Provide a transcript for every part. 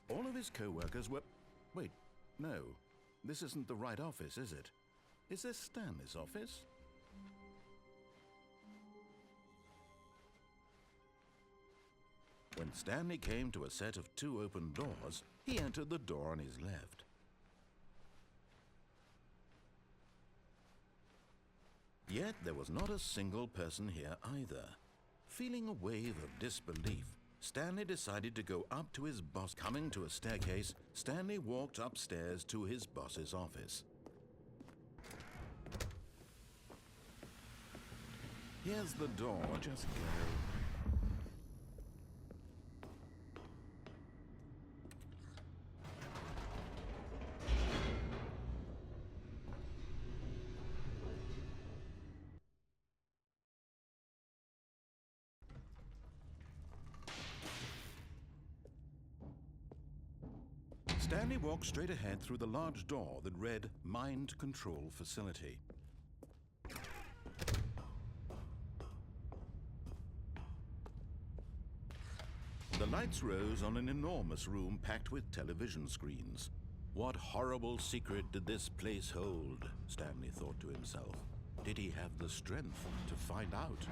All of his co-workers were... Wait, no. This isn't the right office, is it? Is this Stanley's office? When Stanley came to a set of 2 open doors, he entered the door on his left. Yet there was not a single person here either. Feeling a wave of disbelief, Stanley decided to go up to his boss. Coming to a staircase, Stanley walked upstairs to his boss's office. Here's the door, just go. Stanley walked straight ahead through the large door that read Mind Control Facility. The lights rose on an enormous room packed with television screens. What horrible secret did this place hold? Stanley thought to himself. Did he have the strength to find out?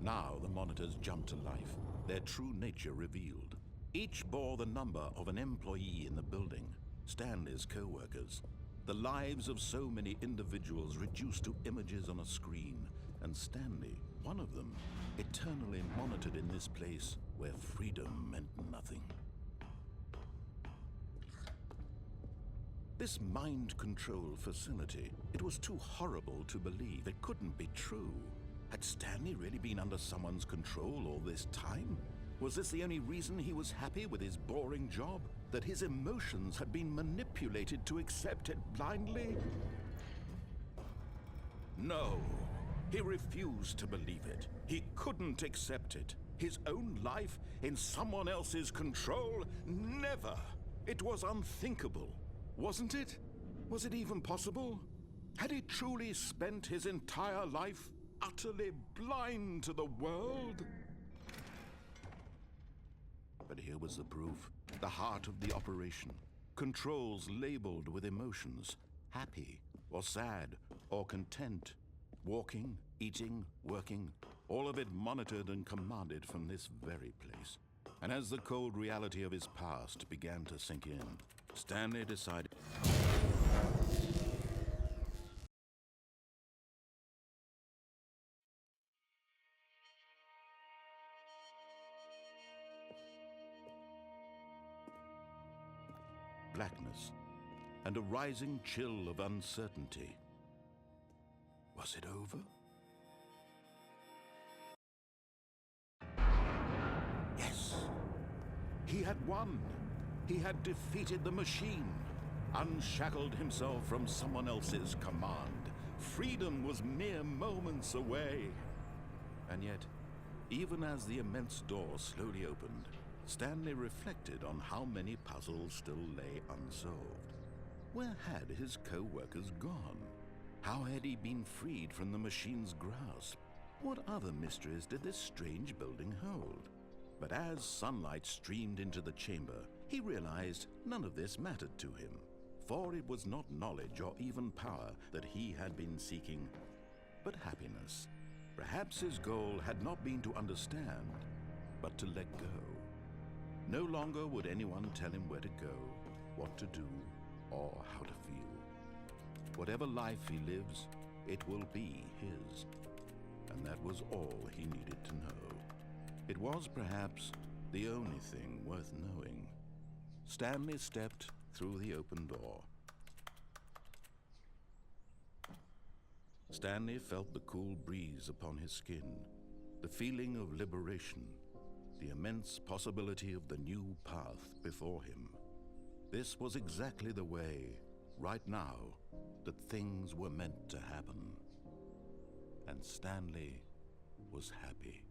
Now the monitors jumped to life, their true nature revealed. Each bore the number of an employee in the building, Stanley's co-workers. The lives of so many individuals reduced to images on a screen, and Stanley, one of them, eternally monitored in this place where freedom meant nothing. This mind control facility, it was too horrible to believe. It couldn't be true. Had Stanley really been under someone's control all this time? Was this the only reason he was happy with his boring job? That his emotions had been manipulated to accept it blindly? No, he refused to believe it. He couldn't accept it. His own life in someone else's control? Never! It was unthinkable, wasn't it? Was it even possible? Had he truly spent his entire life utterly blind to the world? But here was the proof, the heart of the operation. Controls labeled with emotions, happy or sad or content. Walking, eating, working, all of it monitored and commanded from this very place. And as the cold reality of his past began to sink in, Stanley decided... blackness, and a rising chill of uncertainty. Was it over? Yes! He had won! He had defeated the machine, unshackled himself from someone else's command. Freedom was mere moments away. And yet, even as the immense door slowly opened, Stanley reflected on how many puzzles still lay unsolved. Where had his co-workers gone? How had he been freed from the machine's grasp? What other mysteries did this strange building hold? But as sunlight streamed into the chamber, he realized none of this mattered to him, for it was not knowledge or even power that he had been seeking, but happiness. Perhaps his goal had not been to understand, but to let go. No longer would anyone tell him where to go, what to do, or how to feel. Whatever life he lives, it will be his. And that was all he needed to know. It was perhaps the only thing worth knowing. Stanley stepped through the open door. Stanley felt the cool breeze upon his skin, the feeling of liberation, the immense possibility of the new path before him. This was exactly the way, right now, that things were meant to happen. And Stanley was happy.